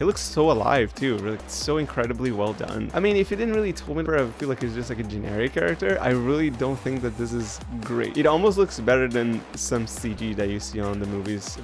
It looks so alive too, really so incredibly well done. I mean, if you didn't really tell me, I feel like it's just like a generic character. I really don't think that this is great. It almost looks better than some CG that you see on the movies.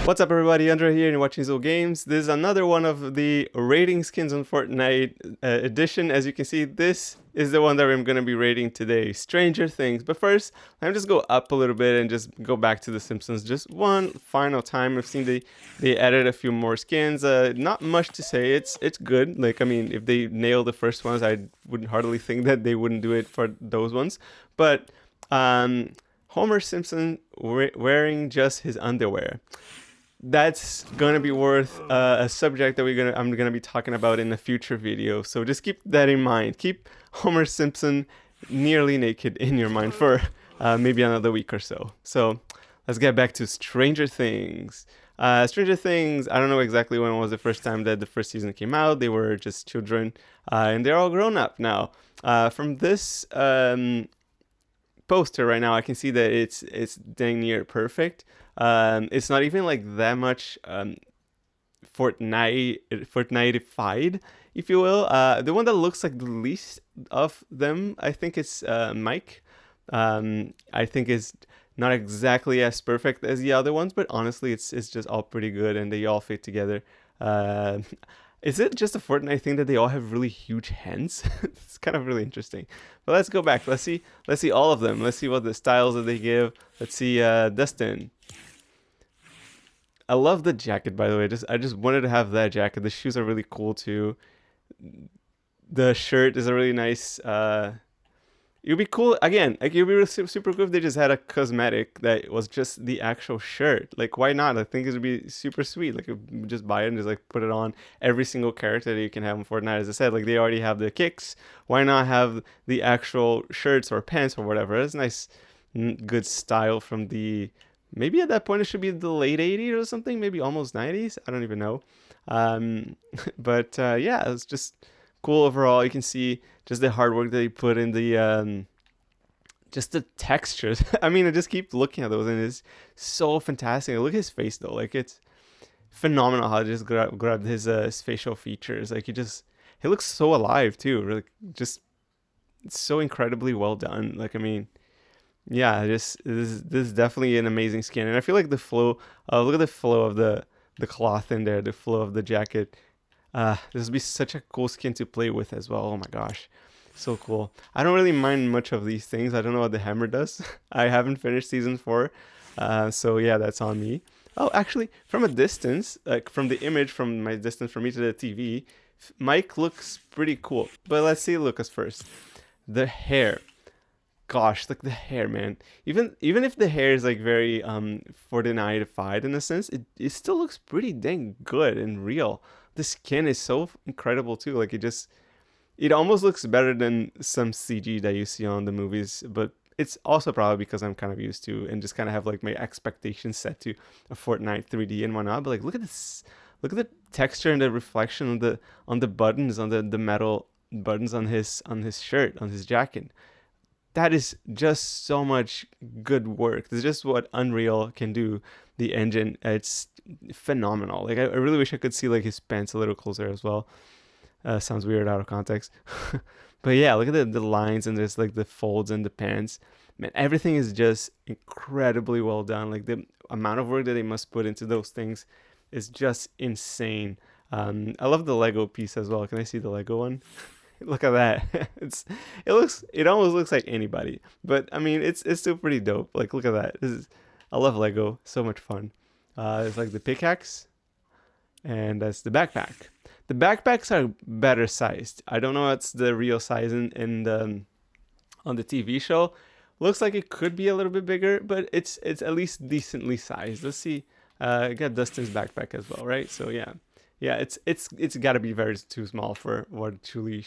What's up everybody, Andre here and you're watching Zo Games. This is another one of the rating skins on Fortnite edition. As you can see, this is the one that I'm going to be rating today, Stranger Things. But first, let me just go up a little bit and just go back to The Simpsons just one final time. I've seen they added a few more skins. Not much to say, it's good. Like, I mean, if they nail the first ones, I would hardly think that they wouldn't do it for those ones. But Homer Simpson wearing just his underwear. That's gonna be worth a subject that I'm gonna be talking about in a future video. So just keep that in mind. Keep Homer Simpson nearly naked in your mind for maybe another week or so. So let's get back to Stranger Things. Stranger Things, I don't know exactly when was the first time that the first season came out. They were just children, and they're all grown up now. From this poster right now, I can see that it's dang near perfect. It's not even like that much Fortnite-ified, if you will. The one that looks like the least of them, I think it's Mike. I think is not exactly as perfect as the other ones, but honestly, it's just all pretty good and they all fit together. Is it just a Fortnite thing that they all have really huge hands? It's kind of really interesting. But let's go back. Let's see all of them. Let's see what the styles that they give. Let's see Dustin. I love the jacket, by the way. I just wanted to have that jacket. The shoes are really cool too. The shirt is a really nice. It would be cool again. Like, it would be really super cool if they just had a cosmetic that was just the actual shirt. Like, why not? I think it would be super sweet. Like, you just buy it and just like put it on every single character that you can have in Fortnite. As I said, like, they already have the kicks. Why not have the actual shirts or pants or whatever? It's nice, good style from the. Maybe at that point it should be the late 80s or something, maybe almost 90s. I don't even know. But yeah, it's just cool overall. You can see just the hard work that they put in the just the textures. I mean, I just keep looking at those and it's so fantastic. Look at his face though. Like, it's phenomenal how they just grabbed his facial features. Like, he looks so alive too. Really, just it's so incredibly well done. Like, I mean, yeah, this is definitely an amazing skin, and I feel like the flow. Look at the flow of the cloth in there, the flow of the jacket. This would be such a cool skin to play with as well. Oh my gosh, so cool. I don't really mind much of these things. I don't know what the hammer does. I haven't finished season 4, so yeah, that's on me. Oh, actually, from a distance, like from the image, from my distance from me to the TV, Mike looks pretty cool. But let's see Lucas first. The hair. Gosh, like the hair, man. Even if the hair is like very Fortnite-ified in a sense, it still looks pretty dang good and real. The skin is so incredible too. Like, it almost looks better than some CG that you see on the movies, but it's also probably because I'm kind of used to and just kind of have like my expectations set to a Fortnite 3D and whatnot. But like, look at this, look at the texture and the reflection on the buttons, on the metal buttons on his shirt, on his jacket. That is just so much good work. This is just what Unreal can do. The engine, it's phenomenal. Like, I really wish I could see like his pants a little closer as well. Sounds weird out of context. But yeah, look at the lines and there's like the folds and the pants. Man, everything is just incredibly well done. Like, the amount of work that they must put into those things is just insane. I love the Lego piece as well. Can I see the Lego one? Look at that. It almost looks like anybody, but I mean, it's still pretty dope. Like, look at that. I love Lego. So much fun. It's like the pickaxe, and that's the backpack. The backpacks are better sized. I don't know what's the real size in on the TV show. Looks like it could be a little bit bigger, but it's at least decently sized. Let's see. I got Dustin's backpack as well, right? So yeah. Yeah, it's got to be very too small for what it truly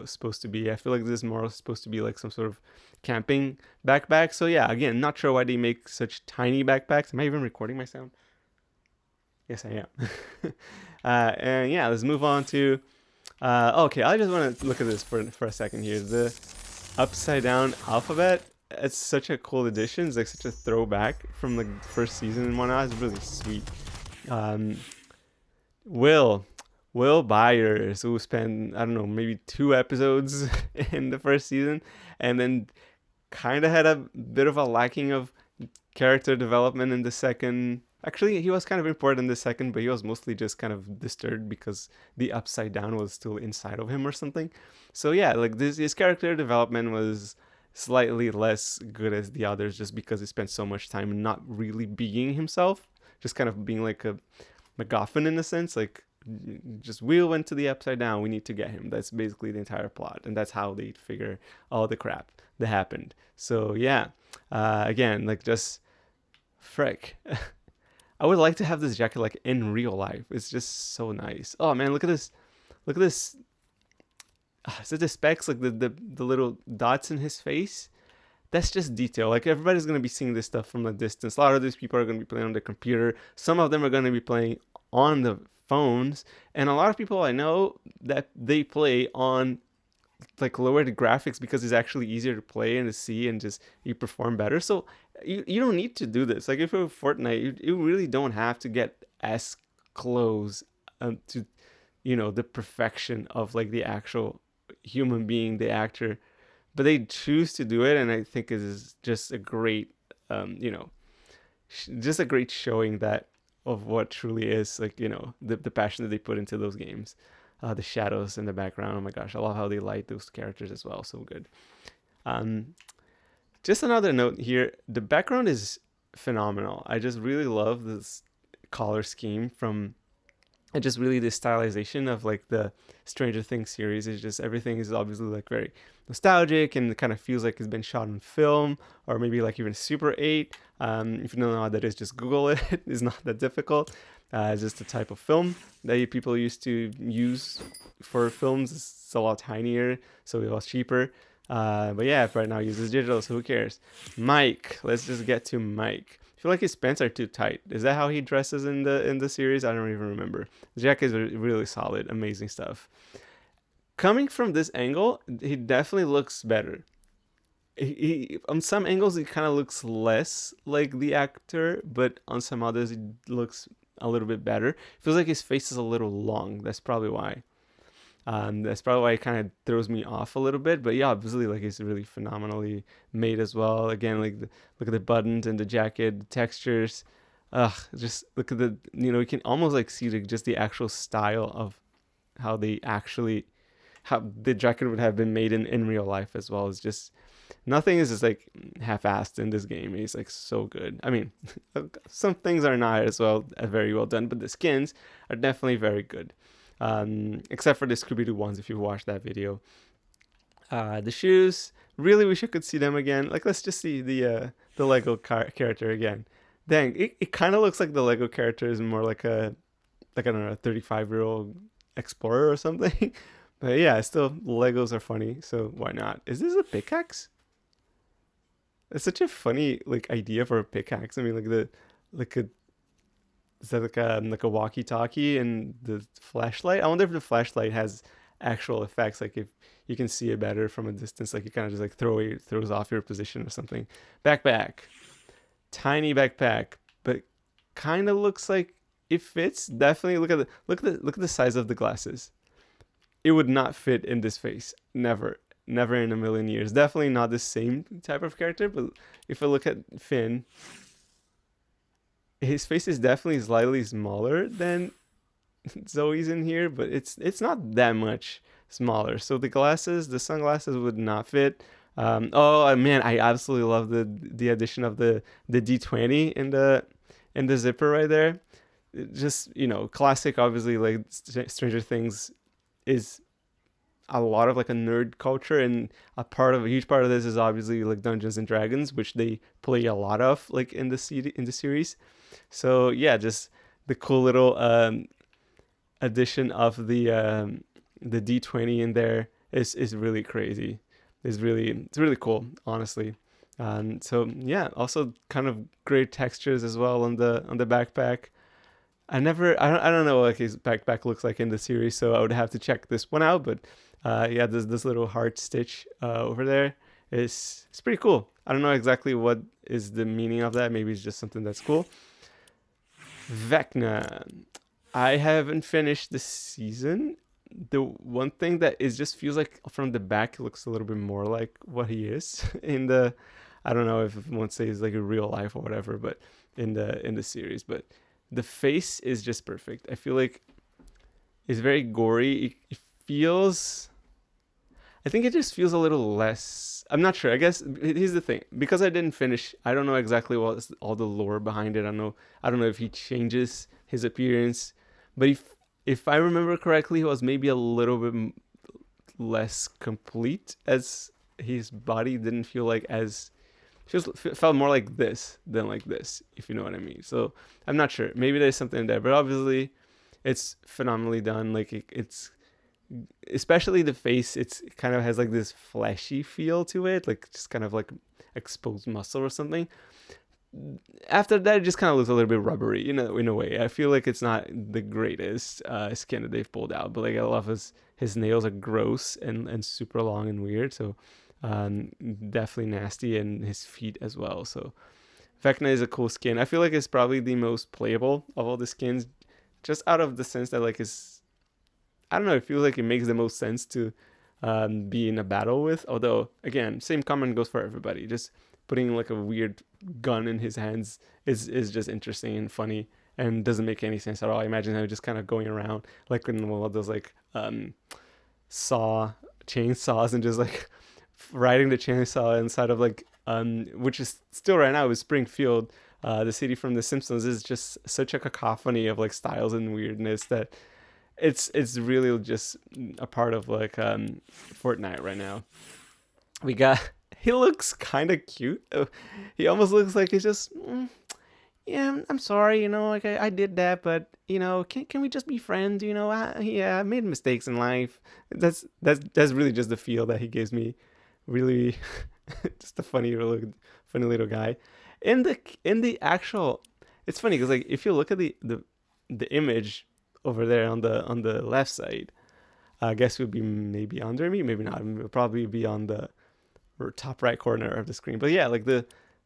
supposed to be. I feel like this is more supposed to be like some sort of camping backpack. So yeah, again, not sure why they make such tiny backpacks. Am I even recording my sound? Yes, I am. And yeah, let's move on to. Okay, I just want to look at this for a second here. The upside down alphabet. It's such a cool addition. It's like such a throwback from the first season and whatnot. It's really sweet. Will. Will Byers, who spent, I don't know, maybe 2 episodes in the first season, and then kind of had a bit of a lacking of character development in the second. Actually, he was kind of important in the second, but he was mostly just kind of disturbed because the upside down was still inside of him or something. So yeah, like this, his character development was slightly less good as the others, just because he spent so much time not really being himself, just kind of being like a MacGuffin in a sense, like just Will went to the upside down. We need to get him. That's basically the entire plot, and that's how they figure all the crap that happened. So yeah, again, like just frick. I would like to have this jacket like in real life. It's just so nice. Oh man, look at this. Look at this. Is it the specs like the little dots in his face? That's just detail. Like everybody's gonna be seeing this stuff from a distance. A lot of these people are gonna be playing on the computer. Some of them are gonna be playing on the phones, and a lot of people I know that they play on like lower the graphics because it's actually easier to play and to see and just you perform better. So you don't need to do this. Like if you're Fortnite, you really don't have to get as close to the perfection of like the actual human being, the actor, but they choose to do it, and I think it is just a great, just a great showing that of what truly is like the passion that they put into those games. The shadows in the background. Oh my gosh, I love how they light those characters as well. So good. Um, just another note here: the background is phenomenal. I just really love this color scheme from and just really the stylization of like the Stranger Things series. Is just everything is obviously like very nostalgic and it kind of feels like it's been shot on film or maybe like even Super 8. If you don't know how that is, just Google it. It's not that difficult. It's just a type of film that people used to use for films. It's a lot tinier, so it was cheaper. But yeah, right now uses digital, so who cares? Mike, let's just get to Mike. I feel like his pants are too tight. Is that how he dresses in the series? I don't even remember. The jacket is really solid, amazing stuff. Coming from this angle, he definitely looks better. On some angles he kind of looks less like the actor, but on some others he looks a little bit better. Feels like his face is a little long. That's probably why. That's probably why it kind of throws me off a little bit. But yeah, obviously, like it's really phenomenally made as well. Again, like look at the buttons and the jacket, the textures. Ugh, just look at you can almost like see just the actual style of how they actually how the jacket would have been made in real life as well. It's just nothing is just like half-assed in this game. It's like so good. I mean, some things are not as well very well done, but the skins are definitely very good. Except for the Scooby-Doo ones, if you watched that video. The shoes, really wish I could see them again. Like, let's just see the Lego character again. Dang, it kind of looks like the Lego character is more like I don't know, a 35-year-old explorer or something. But yeah, still Legos are funny, so why not? Is this a pickaxe? It's such a funny like idea for a pickaxe. I mean, like a is that like a walkie-talkie and the flashlight? I wonder if the flashlight has actual effects, like if you can see it better from a distance, like you kind of just like throws off your position or something. Backpack, tiny backpack, but kind of looks like it fits. Definitely look at the size of the glasses. It would not fit in this face. Never. Never in a million years. Definitely not the same type of character, but if I look at Finn, his face is definitely slightly smaller than Zoe's in here, but it's not that much smaller. So the sunglasses would not fit. Oh man, I absolutely love the addition of the D20 in the zipper right there. Just classic. Obviously, like Stranger Things is a lot of like a nerd culture, and a huge part of this is obviously like Dungeons and Dragons, which they play a lot of like in the series. So yeah, just the cool little addition of the D20 in there is really crazy. It's really cool, honestly. So yeah, also kind of great textures as well on the backpack. I don't know what his backpack looks like in the series, so I would have to check this one out. But yeah, this little heart stitch over there is it's pretty cool. I don't know exactly what is the meaning of that. Maybe it's just something that's cool. Vecna. I haven't finished the season. The one thing that is just feels like from the back it looks a little bit more like what he is in the. I don't know if one says like a real life or whatever, but in the series, but the face is just perfect. I feel like it's very gory. It feels. I think it just feels a little less. I'm not sure. I guess here's the thing. Because I didn't finish, I don't know exactly what's all the lore behind it. I don't know if he changes his appearance, but if I remember correctly, he was maybe a little bit less complete, as his body didn't feel like as felt more like this than like this, if you know what I mean. So I'm not sure. Maybe there's something there, but obviously it's phenomenally done. Like it's especially the face. It's it kind of has like this fleshy feel to it, like just kind of like exposed muscle or something. After that, it just kind of looks a little bit rubbery, in a way. I feel like it's not the greatest skin that they've pulled out, but like I love his nails are gross and super long and weird. So definitely nasty, and his feet as well. So Vecna is a cool skin. I feel like it's probably the most playable of all the skins, just out of the sense that like it's I don't know. It feels like it makes the most sense to be in a battle with. Although, again, same comment goes for everybody. Just putting like a weird gun in his hands is just interesting and funny and doesn't make any sense at all. I imagine him just kind of going around like in one of those like saw chainsaws and just like riding the chainsaw inside of like which is still right now is Springfield. The city from The Simpsons is just such a cacophony of like styles and weirdness that it's really just a part of like Fortnite right now. We got he looks kind of cute. He almost looks like he's just yeah. I'm sorry, like I did that, but can we just be friends? Yeah, I made mistakes in life. That's really just the feel that he gives me. Really, just a funny little guy. In the actual, it's funny because like if you look at the image over there on the left side. I guess it would be maybe under me, maybe not. It would probably be on the or top right corner of the screen. But yeah, like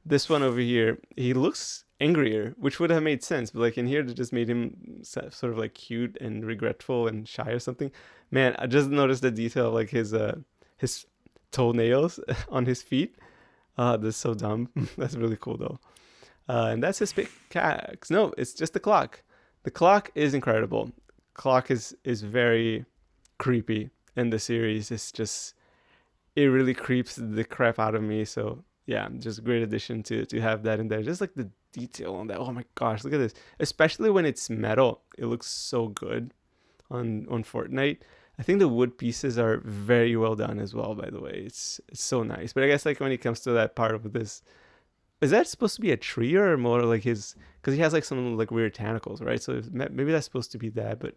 this one over here, he looks angrier, which would have made sense. But like in here, they just made him sort of like cute and regretful and shy or something. Man, I just noticed the detail of like his toenails on his feet. That's so dumb. That's really cool though. And that's his pickaxe. No, it's just the clock. The clock is incredible. Clock is very creepy in the series. It's just it really creeps the crap out of me. So yeah, just a great addition to have that in there. Just like the detail on that. Oh my gosh, look at this. Especially when it's metal, it looks so good on Fortnite. I think the wood pieces are very well done as well. By the way, it's so nice. But I guess like when it comes to that part of this, is that supposed to be a tree or more like his? Because he has like some like weird tentacles, right? So maybe that's supposed to be that, but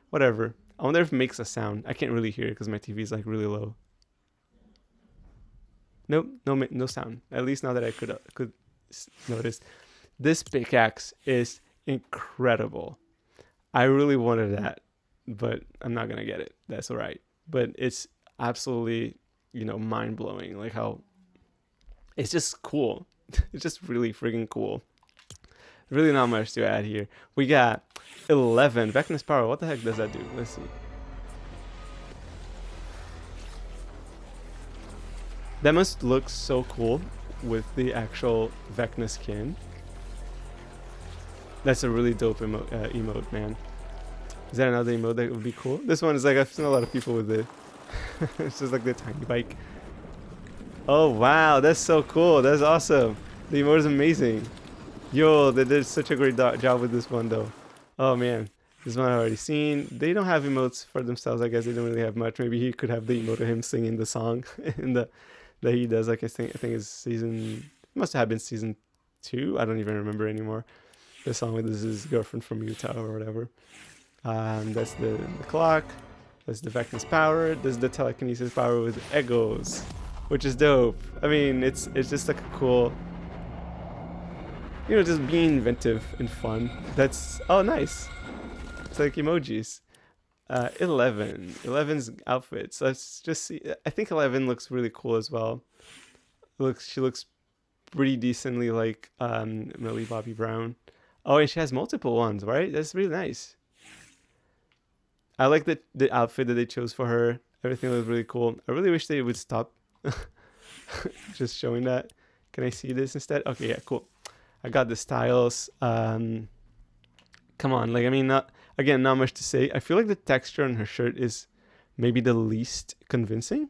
whatever. I wonder if it makes a sound. I can't really hear it because my TV is like really low. Nope, no sound. At least now that I could notice. This pickaxe is incredible. I really wanted that, but I'm not gonna get it. That's all right. But it's absolutely mind blowing. Like how it's just cool. It's just really freaking cool. Really not much to add here. We got 11 Vecna's power. What the heck does that do? Let's see. That must look so cool with the actual Vecna skin. That's a really dope emote, man. Is that another emote that would be cool? This one is like I've seen a lot of people with it. It's just like the tiny bike. Oh wow, that's so cool. That's awesome. The emote is amazing. Yo, they did such a great job with this one though. Oh man, this one I've already seen. They don't have emotes for themselves. I guess they don't really have much. Maybe he could have the emote of him singing the song in the that he does. Like I think it's season. It must have been season 2. I don't even remember anymore. The song with his girlfriend from Utah or whatever. That's the clock. That's the Vecna's power. There's the telekinesis power with egos, which is dope. I mean, it's just like a cool, just being inventive and fun. That's oh nice. It's like emojis. 11. 11's outfits. Let's just see. I think 11 looks really cool as well. She looks pretty decently like Millie Bobby Brown. Oh, and she has multiple ones, right? That's really nice. I like the outfit that they chose for her. Everything was really cool. I really wish they would stop just showing that. Can I see this instead? Okay, yeah, cool. I got the styles. Come on, like I mean, not again, not much to say. I feel like the texture on her shirt is maybe the least convincing,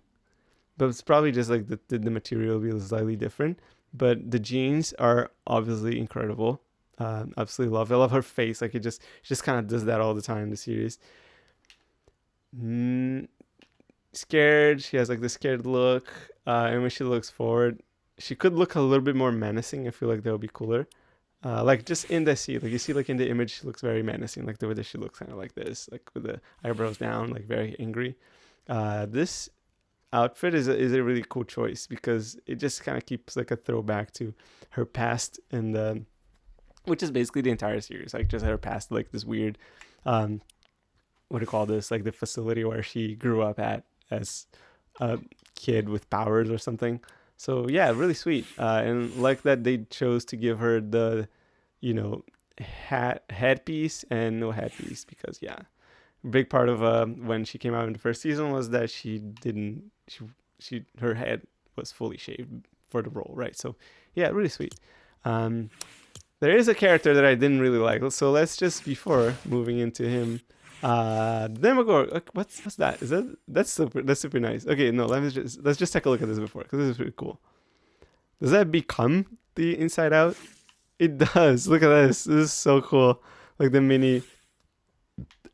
but it's probably just like the material is slightly different. But the jeans are obviously incredible. Absolutely love. I love her face. Like she just kind of does that all the time in the series. Mm, scared. She has like the scared look. And when she looks forward, she could look a little bit more menacing. I feel like that would be cooler. Like just in the scene, like you see, like in the image, she looks very menacing. Like the way that she looks, kind of like this, like with the eyebrows down, like very angry. This outfit is a really cool choice because it just kind of keeps like a throwback to her past and which is basically the entire series, like just her past, like this weird, um, what do you call this? Like the facility where she grew up at as a kid with powers or something. So yeah, really sweet. And like that they chose to give her the, you know, headpiece and no headpiece because yeah, big part of when she came out in the first season was that she didn't she her head was fully shaved for the role, right? So yeah, really sweet. Um, there is a character that I didn't really like, so let's just before moving into him. Demogorgon. What's that? Is that's super nice. Okay, no, let's just take a look at this before because this is pretty cool. Does that become the Inside Out? It does. Look at this. This is so cool. Like the mini,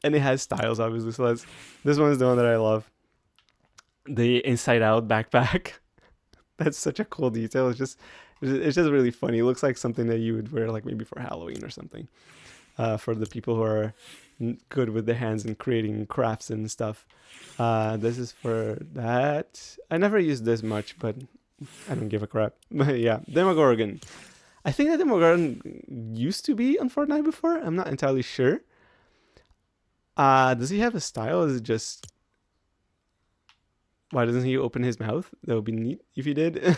and it has styles obviously. So this one is the one that I love. The Inside Out backpack. That's such a cool detail. It's just really funny. It looks like something that you would wear like maybe for Halloween or something. For the people who are good with their hands and creating crafts and stuff. This is for that. I never used this much, but I don't give a crap. But yeah, Demogorgon. I think that Demogorgon used to be on Fortnite before. I'm not entirely sure. Does he have a style? Is it just why doesn't he open his mouth? That would be neat if he did.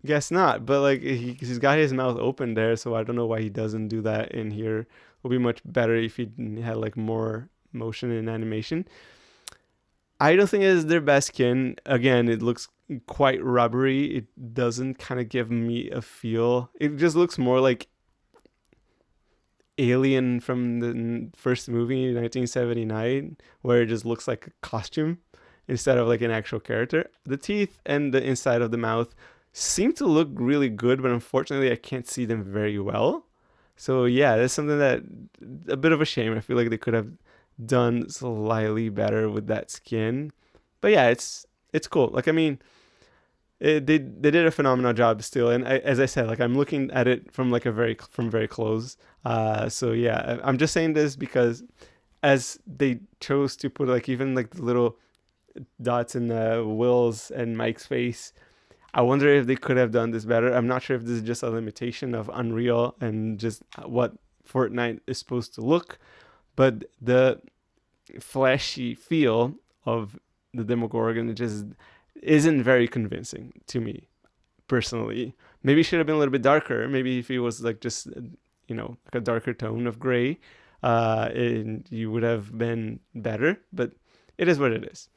Guess not, but like he's got his mouth open there, so I don't know why he doesn't do that in here. It would be much better if he had like more motion and animation. I don't think it is their best skin. Again, it looks quite rubbery. It doesn't kind of give me a feel. It just looks more like Alien from the first movie, 1979, where it just looks like a costume instead of like an actual character. The teeth and the inside of the mouth seem to look really good, but unfortunately I can't see them very well. So yeah, that's something that a bit of a shame. I feel like they could have done slightly better with that skin. But yeah, it's cool. Like I mean, they did a phenomenal job still. And as I said, like I'm looking at it from like from very close. So yeah, I'm just saying this because as they chose to put like even like the little dots in Will's and Mike's face, I wonder if they could have done this better. I'm not sure if this is just a limitation of Unreal and just what Fortnite is supposed to look, but the flashy feel of the Demogorgon just isn't very convincing to me personally. Maybe it should have been a little bit darker. Maybe if it was like just like a darker tone of gray, and you would have been better. But it is what it is.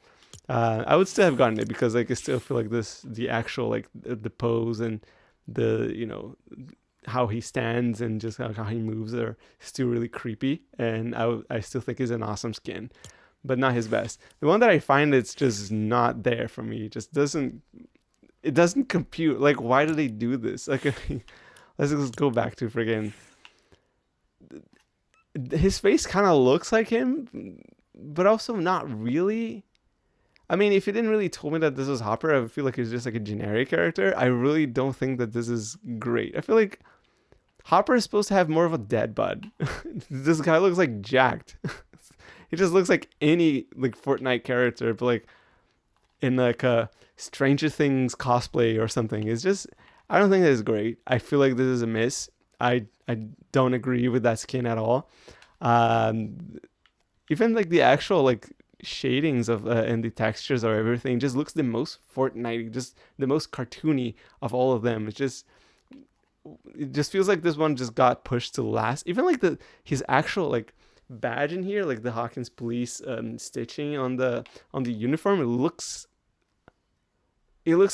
I would still have gotten it because like I still feel like the actual like the pose and the how he stands and just how he moves are still really creepy, and I still think is an awesome skin, but not his best. The one that I find it's just not there for me. It just doesn't compute. Like why do they do this? Like let's just go back to friggin' his face kind of looks like him, but also not really. I mean, if you didn't really told me that this was Hopper, I would feel like it's just like a generic character. I really don't think that this is great. I feel like Hopper is supposed to have more of a dead bud. This guy looks like jacked. He just looks like any like Fortnite character, but like in like a Stranger Things cosplay or something. It's just I don't think that is great. I feel like this is a miss. I don't agree with that skin at all. Even like the actual like shadings of and the textures or everything just looks the most Fortnite, just the most cartoony of all of them. It just feels like this one just got pushed to last. Even like his actual like badge in here, like the Hawkins police stitching on the uniform. It looks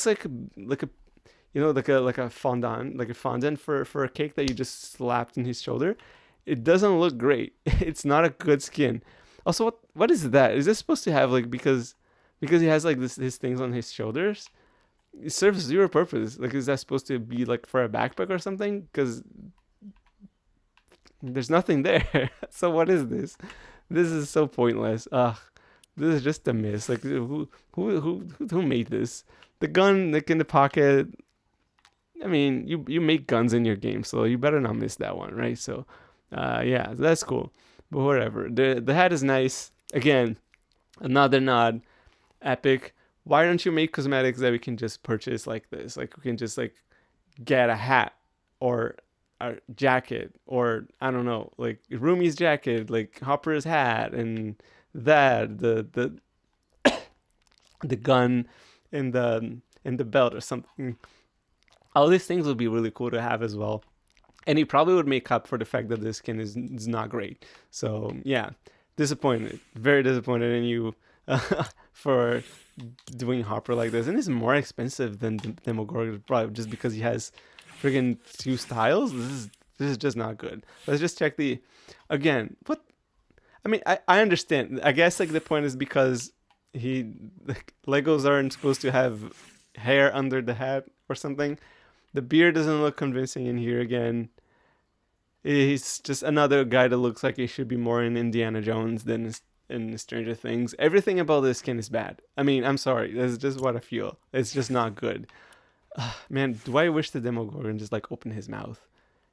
like a like a fondant, like a fondant for a cake that you just slapped in his shoulder. It doesn't look great. It's not a good skin. Also, what is that? Is this supposed to have like because he has like this his things on his shoulders? It serves zero purpose. Like, is that supposed to be like for a backpack or something? Because there's nothing there. So what is this? This is so pointless. Ugh, this is just a miss. Like, who made this? The gun like in the pocket. I mean, you make guns in your game, so you better not miss that one, right? So, yeah, that's cool. But whatever. The hat is nice. Again, another nod. Epic. Why don't you make cosmetics that we can just purchase like this? Like we can just like get a hat or a jacket or I don't know, like Rumi's jacket, like Hopper's hat, and that the gun in the belt or something. All these things would be really cool to have as well. And he probably would make up for the fact that this skin is not great. So yeah, disappointed, very disappointed in you for doing Hopper like this. And it's more expensive than Demogorgon, probably just because he has friggin' two styles. This is just not good. Let's just check the again. What I mean, I understand. I guess like the point is because he like, Legos aren't supposed to have hair under the hat or something. The beard doesn't look convincing in here again. He's just another guy that looks like he should be more in Indiana Jones than in Stranger Things. Everything about this skin is bad. I mean, I'm sorry. That's just what I feel. It's just not good. Man, do I wish the Demogorgon just like open his mouth?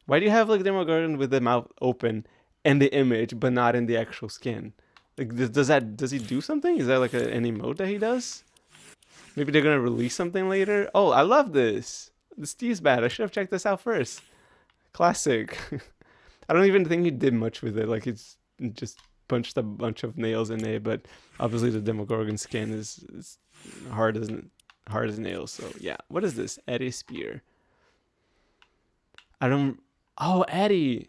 Why do you have like Demogorgon with the mouth open and the image, but not in the actual skin? Like, does he do something? Is that like an emote that he does? Maybe they're gonna release something later. Oh, I love this. The Steve's bad. I should have checked this out first. Classic. I don't even think he did much with it. Like it's just punched a bunch of nails in it, but obviously the Demogorgon skin is hard as nails. So yeah, what is this? Eddie Spear. I don't. Oh, Eddie.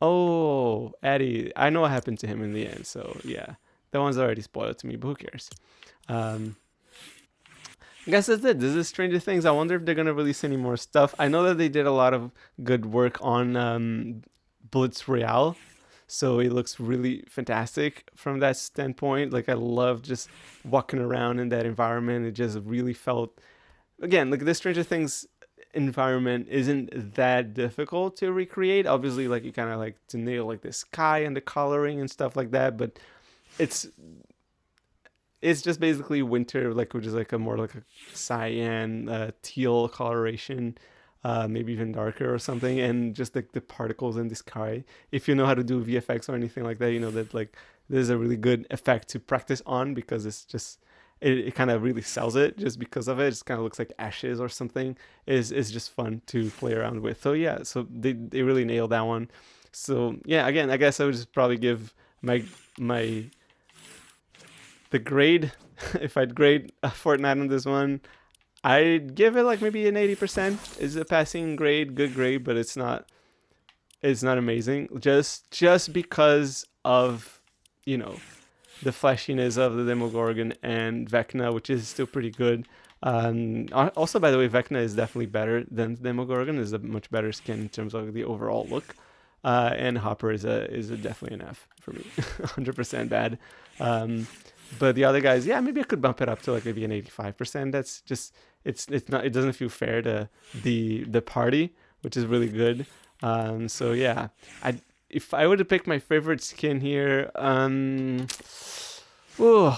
Oh, Eddie. I know what happened to him in the end. So yeah, that one's already spoiled to me. But who cares? I guess that's it. This is Stranger Things. I wonder if they're gonna release any more stuff. I know that they did a lot of good work on Blitz Royale, so it looks really fantastic from that standpoint. Like I love just walking around in that environment. It just really felt, again, like the Stranger Things environment isn't that difficult to recreate. Obviously, like you kind of like to nail like the sky and the coloring and stuff like that, but it's it's just basically winter, like which is like a more like a cyan, teal coloration, maybe even darker or something, and just like the particles in the sky. If you know how to do VFX or anything like that, you know that like there's a really good effect to practice on because it's just it kind of really sells it just because of it. It just kind of looks like ashes or something. Is just fun to play around with. So yeah, so they really nailed that one. So yeah, again, I guess I would just probably give my the grade, if I'd grade a Fortnite on this one, I'd give it like maybe an 80%. Is a passing grade, good grade, but it's not amazing. Just because of, you know, the flashiness of the Demogorgon and Vecna, which is still pretty good. Also, by the way, Vecna is definitely better than Demogorgon. Is a much better skin in terms of the overall look. And Hopper is a definitely an F for me, 100% bad. But the other guys, yeah, maybe I could bump it up to like maybe an 85%. That's just it's not, it doesn't feel fair to the party, which is really good. So yeah, if I were to pick my favorite skin here, ooh,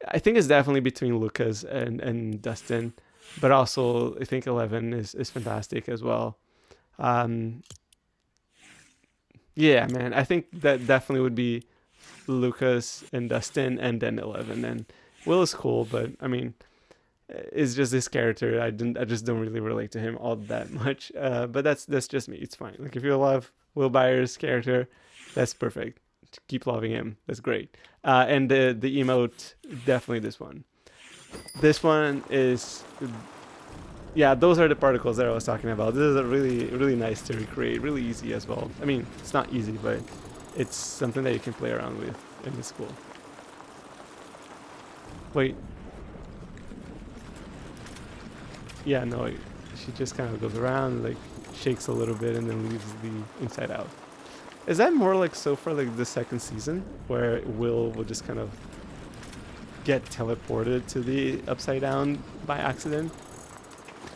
I think it's definitely between Lucas and Dustin, but also I think 11 is fantastic as well. Um, yeah, man, I think that definitely would be Lucas and Dustin, and then 11. And Will is cool, but I mean, it's just this character. I just don't really relate to him all that much. But that's just me. It's fine. Like if you love Will Byers' character, that's perfect. Keep loving him. That's great. And the emote, definitely this one. This one is, yeah, those are the particles that I was talking about. This is a really nice to recreate, really easy as well. I mean, it's not easy, but it's something that you can play around with, and it's cool. Wait, yeah, no, she just kind of goes around, like shakes a little bit, and then leaves the inside out. Is that more like so for like the second season, where Will just kind of get teleported to the upside down by accident?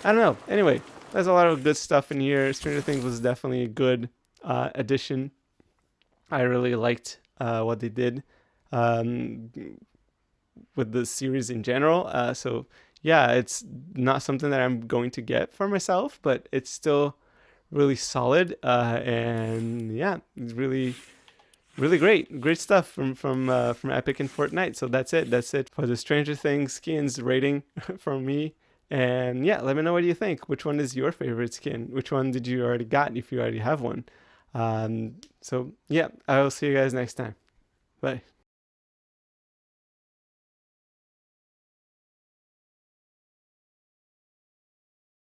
I don't know. Anyway, there's a lot of good stuff in here. Stranger Things was definitely a good addition. I really liked what they did um, with the series in general. So yeah, it's not something that I'm going to get for myself, but it's still really solid. And yeah, it's really great stuff from Epic and Fortnite. So that's it for the Stranger Things skins rating from me. And yeah, let me know what you think. Which one is your favorite skin? Which one did you already got if you already have one? So yeah, I will see you guys next time. Bye.